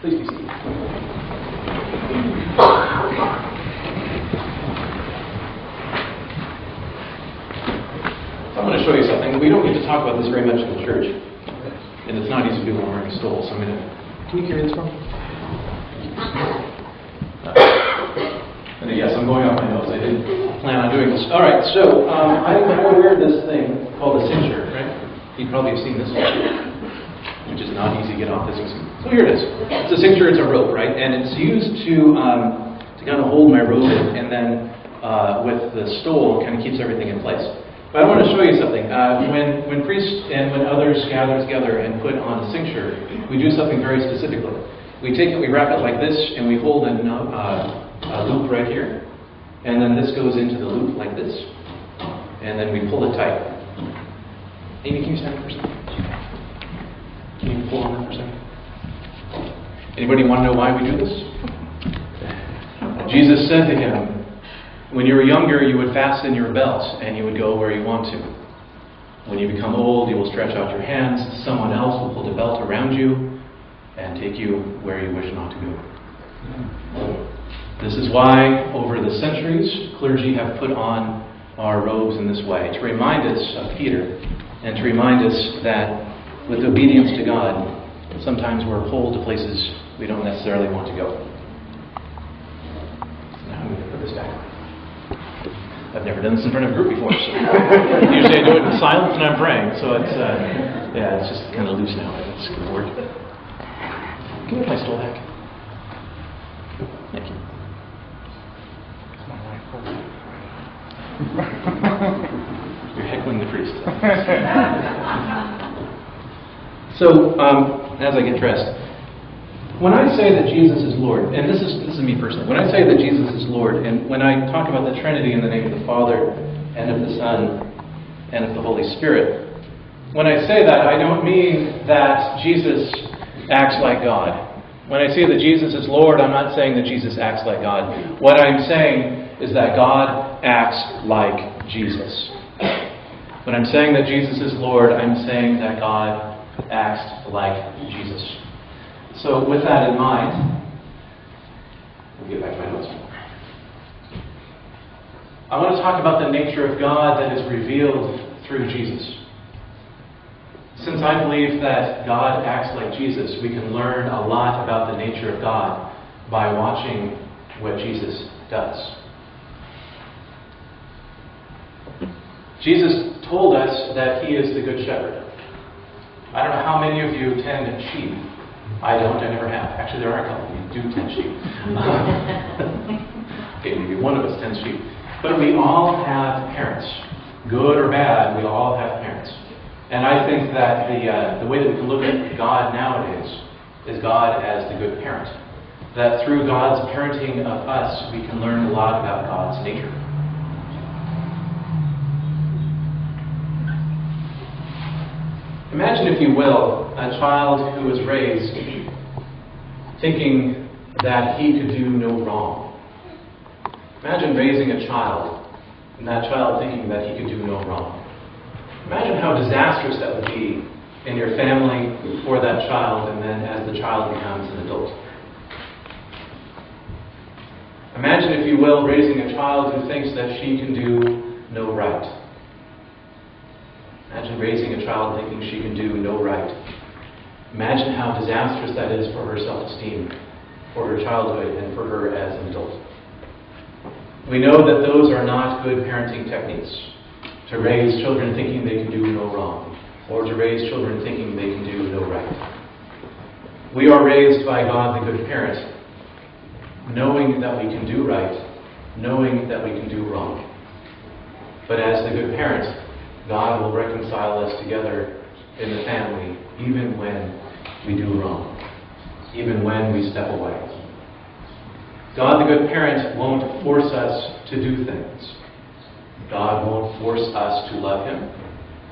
Please be seated. So I'm going to show you something. We don't get to talk about this very much in the church, and it's not easy to do when wearing a stole. So I'm going to. Can you carry this for me? And yes, I'm going off my nose. I didn't plan on doing this. All right. So I wear this thing called a cincher, right? You probably have seen this one, which is not easy to get off this easy. So here it is. It's a cincher, it's a rope, right? And it's used to kind of hold my robe in, and then with the stole, kind of keeps everything in place. But I want to show you something. When priests and when others gather together and put on a cincture, we do something very specifically. We take it, we wrap it like this, and we hold a loop right here. And then this goes into the loop like this. And then we pull it tight. Amy, can you stand for a second? Can you pull on that for a second? Anybody want to know why we do this? Jesus said to him, when you were younger, you would fasten your belt and you would go where you want to. When you become old, you will stretch out your hands. Someone else will pull the belt around you and take you where you wish not to go. This is why, over the centuries, clergy have put on our robes in this way, to remind us of Peter and to remind us that with obedience to God, sometimes we're pulled to places we don't necessarily want to go. Now I'm going to put this back. I've never done this in front of a group before, so usually I do it in silence and I'm praying, so it's just kind of loose now. It's going to work. Can you get my stole back? Thank you. You're heckling the priest. So, as I get dressed, when I say that Jesus is Lord, and this is me personally, when I say that Jesus is Lord, and when I talk about the Trinity in the name of the Father, and of the Son, and of the Holy Spirit, when I say that, I don't mean that Jesus acts like God. When I say that Jesus is Lord, I'm not saying that Jesus acts like God. What I'm saying is that God acts like Jesus. When I'm saying that Jesus is Lord, I'm saying that God acts like Jesus. So with that in mind, let me get back to my notes. I want to talk about the nature of God that is revealed through Jesus. Since I believe that God acts like Jesus, we can learn a lot about the nature of God by watching what Jesus does. Jesus told us that He is the Good Shepherd. I don't know how many of you tend sheep. I don't, I never have. Actually, there are a couple of you who do tend sheep. Okay, maybe one of us tends sheep. But we all have parents. Good or bad, we all have parents. And I think that the way that we can look at God nowadays is God as the good parent. That through God's parenting of us, we can learn a lot about God's nature. Imagine, if you will, a child who was raised thinking that he could do no wrong. Imagine raising a child, and that child thinking that he could do no wrong. Imagine how disastrous that would be in your family for that child, and then as the child becomes an adult. Imagine, if you will, raising a child who thinks that she can do no right. Imagine raising a child thinking she can do no right. Imagine how disastrous that is for her self-esteem, for her childhood, and for her as an adult. We know that those are not good parenting techniques. To raise children thinking they can do no wrong, or to raise children thinking they can do no right. We are raised by God, the good parent, knowing that we can do right, knowing that we can do wrong. But as the good parent, God will reconcile us together in the family, even when we do wrong, even when we step away. God, the good parent, won't force us to do things. God won't force us to love Him.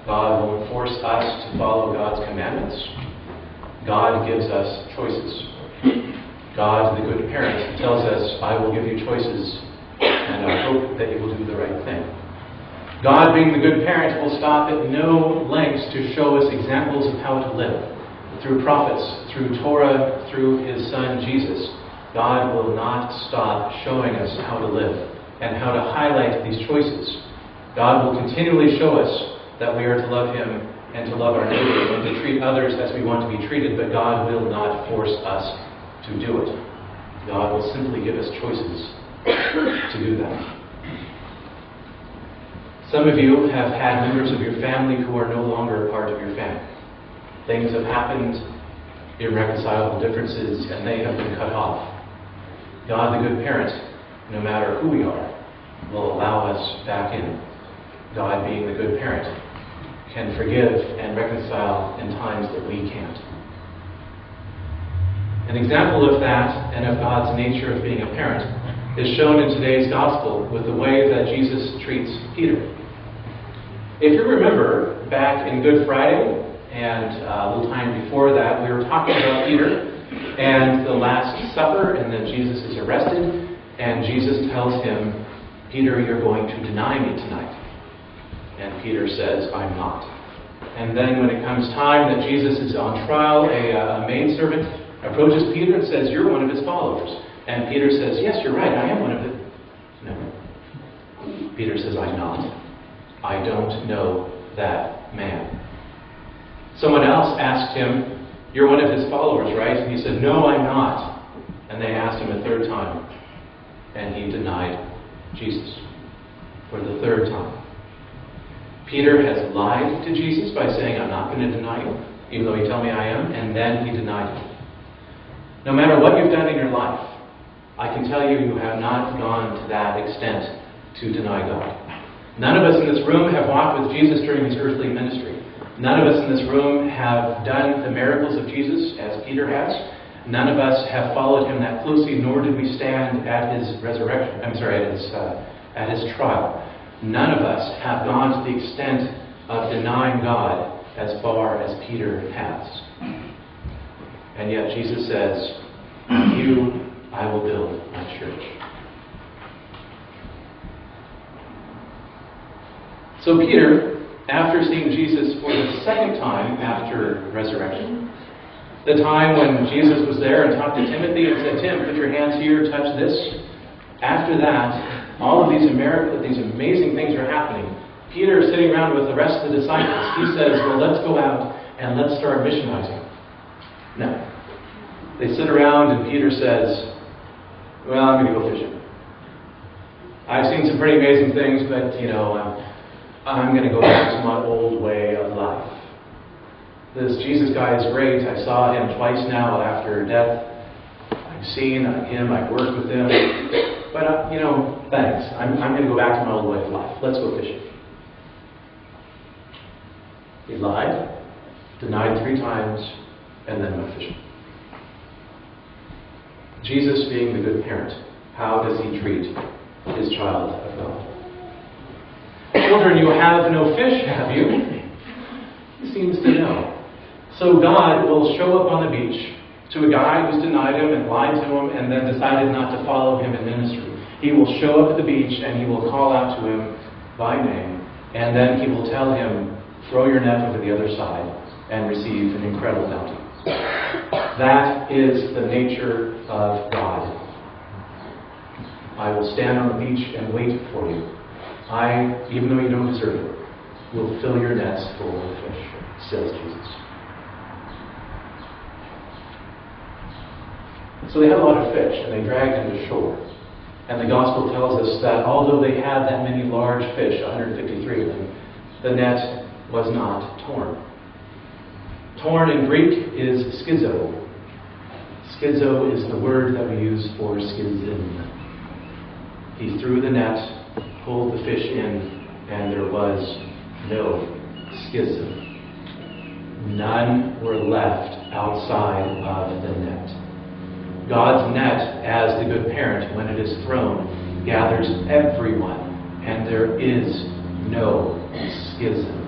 God won't force us to follow God's commandments. God gives us choices. God, the good parent, tells us, I will give you choices, and I hope that you will do the right thing. God, being the good parent, will stop at no lengths to show us examples of how to live. through prophets, through Torah, through His Son Jesus, God will not stop showing us how to live and how to highlight these choices. God will continually show us that we are to love Him and to love our neighbor and to treat others as we want to be treated, but God will not force us to do it. God will simply give us choices to do that. Some of you have had members of your family who are no longer a part of your family. Things have happened, irreconcilable differences, and they have been cut off. God, the good parent, no matter who we are, will allow us back in. God, being the good parent, can forgive and reconcile in times that we can't. An example of that and of God's nature of being a parent is shown in today's gospel with the way that Jesus treats Peter. If you remember, back in Good Friday and a little time before that, we were talking about Peter and the Last Supper, and then Jesus is arrested, and Jesus tells him, Peter, you're going to deny me tonight. And Peter says, I'm not. And then when it comes time that Jesus is on trial, a maidservant approaches Peter and says, you're one of his followers. And Peter says, yes, you're right, I am one of it. No. Peter says, I'm not. I don't know that man. Someone else asked him, you're one of his followers, right? And he said, no, I'm not. And they asked him a third time. And he denied Jesus for the third time. Peter has lied to Jesus by saying, I'm not going to deny you, even though you tell me I am, and then he denied him. No matter what you've done in your life, I can tell you, you have not gone to that extent to deny God. None of us in this room have walked with Jesus during His earthly ministry. None of us in this room have done the miracles of Jesus as Peter has. None of us have followed Him that closely, nor did we stand at His resurrection. At His trial. None of us have gone to the extent of denying God as far as Peter has. And yet Jesus says, on you I will build my church. So Peter, after seeing Jesus for the second time after resurrection, the time when Jesus was there and talked to Timothy and said, Tim, put your hands here, touch this. After that, all of these amazing things are happening. Peter is sitting around with the rest of the disciples. He says, well, let's go out and let's start missionizing. No. They sit around and Peter says, well, I'm going to go fishing. I've seen some pretty amazing things, but, I'm going to go back to my old way of life. This Jesus guy is great. I saw him twice now after death. I've seen him. I've worked with him. But, thanks. I'm going to go back to my old way of life. Let's go fishing. He lied, denied 3 times, and then went fishing. Jesus, being the good parent, how does He treat His child of God? Children, you have no fish, have you? He seems to know. So God will show up on the beach to a guy who's denied Him and lied to him and then decided not to follow Him in ministry. He will show up at the beach and He will call out to him by name, and then He will tell him, throw your net over the other side and receive an incredible bounty. That is the nature of God. I will stand on the beach and wait for you. I, even though you don't deserve it, will fill your nets full of fish, says Jesus. So they had a lot of fish, and they dragged him to shore. And the gospel tells us that although they had that many large fish, 153 of them, the net was not torn. Torn in Greek is schizo. Schizo is the word that we use for schism. He threw the net, pulled the fish in, and there was no schism. None were left outside of the net. God's net, as the good parent, when it is thrown, gathers everyone, and there is no schism.